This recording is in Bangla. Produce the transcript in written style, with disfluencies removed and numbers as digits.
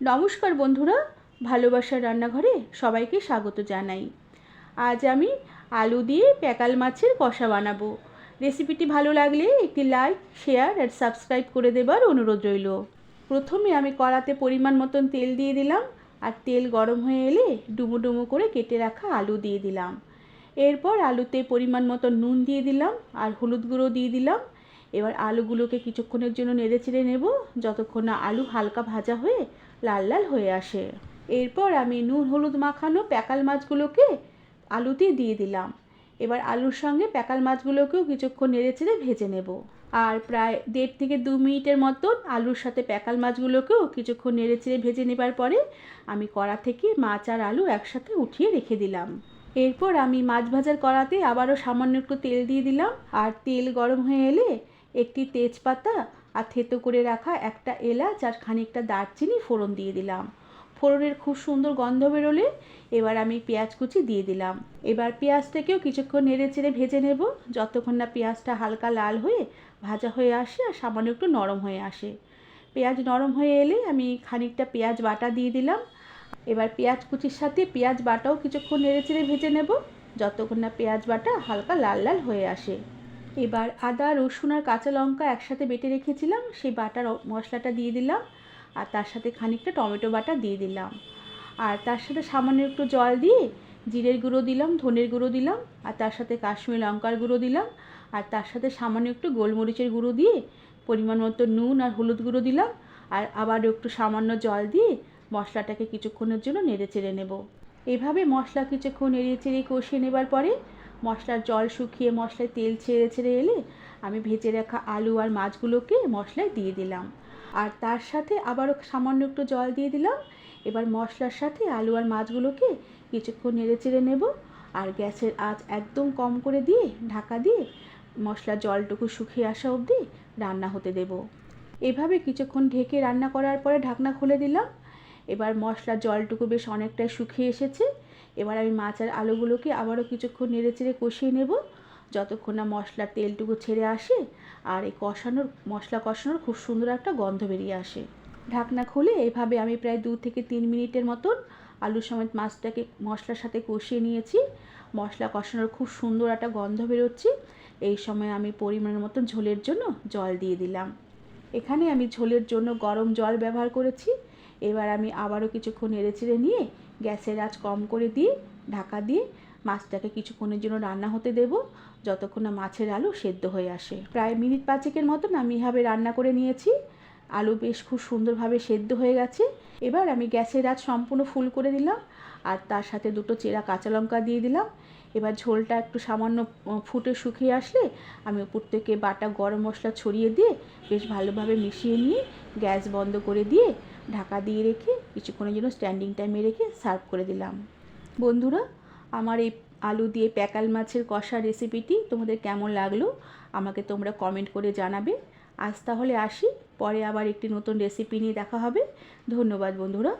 নমস্কার বন্ধুরা, ভালোবাসার রান্নাঘরে সবাইকে স্বাগত জানাই। আজ আমি আলু দিয়ে প্যাকাল মাছের কষা বানাবো। রেসিপিটি ভালো লাগলে একটি লাইক, শেয়ার আর সাবস্ক্রাইব করে দেবার অনুরোধ রইল। প্রথমে আমি কড়াতে পরিমাণ মতন তেল দিয়ে দিলাম, আর তেল গরম হয়ে এলে ডুমো ডুমো করে কেটে রাখা আলু দিয়ে দিলাম। এরপর আলুতে পরিমাণ মতো নুন দিয়ে দিলাম আর হলুদ গুঁড়ো দিয়ে দিলাম। এবার আলুগুলোকে কিছুক্ষণের জন্য নেড়ে চেড়ে নেব, যতক্ষণ না আলু হালকা ভাজা হয়ে লাল লাল হয়ে আসে। এরপর আমি নুন হলুদ মাখানো প্যাকাল মাছগুলোকে আলুতে দিয়ে দিলাম। এবার আলুর সঙ্গে প্যাকাল মাছগুলোকেও কিছুক্ষণ নেড়ে চেড়ে ভেজে নেব। আর প্রায় 1.5 থেকে 2 মিনিটের মতন আলুর সাথে প্যাকাল মাছগুলোকেও কিছুক্ষণ নেড়ে চেড়ে ভেজে নেবার পরে আমি কড়া থেকে মাছ আর আলু একসাথে উঠিয়ে রেখে দিলাম। এরপর আমি মাছ ভাজার কড়াতে আবারও সামান্য একটু তেল দিয়ে দিলাম, আর তেল গরম হয়ে এলে একটি তেজপাতা আর থেতো করে রাখা একটা এলাচ আর খানিকটা দারচিনি ফোড়ন দিয়ে দিলাম। ফোড়নের খুব সুন্দর গন্ধ বেরোলে এবার আমি পেঁয়াজ কুচি দিয়ে দিলাম। এবার পেঁয়াজটাকেও কিছুক্ষণ নেড়ে চেড়ে ভেজে নেব, যতক্ষণ না পেঁয়াজটা হালকা লাল হয়ে ভাজা হয়ে আসে আর সামান্য একটু নরম হয়ে আসে। পেঁয়াজ নরম হয়ে এলে আমি খানিকটা পেঁয়াজ বাটা দিয়ে দিলাম। এবার পেঁয়াজ কুচির সাথে পেঁয়াজ বাটাও কিছুক্ষণ নেড়ে চেড়ে ভেজে নেব, যতক্ষণ না পেঁয়াজ বাটা হালকা লাল লাল হয়ে আসে। এবার আদা, রসুন আর কাঁচা লঙ্কা একসাথে বেটে রেখেছিলাম, সেই বাটার মশলাটা দিয়ে দিলাম, আর তার সাথে খানিকটা টমেটো বাটা দিয়ে দিলাম। আর তার সাথে সামান্য একটু জল দিয়ে জিরের গুঁড়ো দিলাম, ধনের গুঁড়ো দিলাম, আর তার সাথে কাশ্মীরি লঙ্কার গুঁড়ো দিলাম, আর তার সাথে সামান্য একটু গোলমরিচের গুঁড়ো দিয়ে পরিমাণ মতো নুন আর হলুদ গুঁড়ো দিলাম, আর আবার একটু সামান্য জল দিয়ে মশলাটাকে কিছুক্ষণের জন্য নেড়ে চেড়ে নেব। এভাবে মশলা কিছুক্ষণ নেড়ে চেড়ে কষিয়ে নেবার পরে মশলার জল শুকিয়ে মশলায় তেল ছেড়ে ছেড়ে এলে আমি ভেজে রাখা আলু আর মাছগুলোকে মশলায় দিয়ে দিলাম, আর তার সাথে আবারও সামান্য একটু জল দিয়ে দিলাম। এবার মশলার সাথে আলু আর মাছগুলোকে কিছুক্ষণ নেড়ে চেড়ে নেব, আর গ্যাসের আঁচ একদম কম করে দিয়ে ঢাকা দিয়ে মশলার জলটুকু শুকিয়ে আসা অবধি রান্না হতে দেব। এভাবে কিছুক্ষণ ঢেকে রান্না করার পরে ঢাকনা খুলে দিলাম। এবার মশলার জলটুকু বেশ অনেকটাই শুকিয়ে এসেছে। এবার আমি মাছ আর আলুগুলোকে আবারও কিছুক্ষণ নেড়ে চেড়ে কষিয়ে নেব, যতক্ষণ না মশলার তেলটুকু ছেড়ে আসে আর এই মশলা কষানোর খুব সুন্দর একটা গন্ধ বেরিয়ে আসে। ঢাকনা খুলে এভাবে আমি প্রায় 2 থেকে 3 মিনিটের মতন আলু সমেত মাছটাকে মশলার সাথে কষিয়ে নিয়েছি। মশলা কষানোর খুব সুন্দর একটা গন্ধ বেরোচ্ছে। এই সময় আমি পরিমাণ মতন ঝোলের জন্য জল দিয়ে দিলাম। এখানে আমি ঝোলের জন্য গরম জল ব্যবহার করেছি। এবার আমি আবারও কিছুক্ষণ নেড়ে চেড়ে নিয়ে গ্যাসের আঁচ কম করে দিয়ে ঢাকা দিয়ে মাছটাকে কিছুক্ষণের জন্য রান্না হতে দেব, যতক্ষণ না মাছের আলু সেদ্ধ হয়ে আসে। প্রায় মিনিট 5 মতন আমি এভাবে রান্না করে নিয়েছি। আলু বেশ খুব সুন্দরভাবে সেদ্ধ হয়ে গেছে। এবার আমি গ্যাসের আঁচ সম্পূর্ণ ফুল করে দিলাম, আর তার সাথে 2টো চেরা কাঁচা লঙ্কা দিয়ে দিলাম। এবার ঝোলটা একটু সামান্য ফুটে শুকিয়ে আসলে আমি উপর থেকে বাটা গরম মশলা ছড়িয়ে দিয়ে বেশ ভালোভাবে মিশিয়ে নিয়ে গ্যাস বন্ধ করে দিয়ে ঢাকা দিয়ে রেখে কিছুক্ষণের জন্য স্ট্যান্ডিং টাইমে রেখে সার্ভ করে দিলাম। বন্ধুরা, আমার এই আলু দিয়ে প্যাকাল মাছের কষা রেসিপিটি তোমাদের কেমন লাগলো আমাকে তোমরা কমেন্ট করে জানাবে। আজ তাহলে আসি, পরে আবার একটি নতুন রেসিপি নিয়ে দেখা হবে। ধন্যবাদ বন্ধুরা।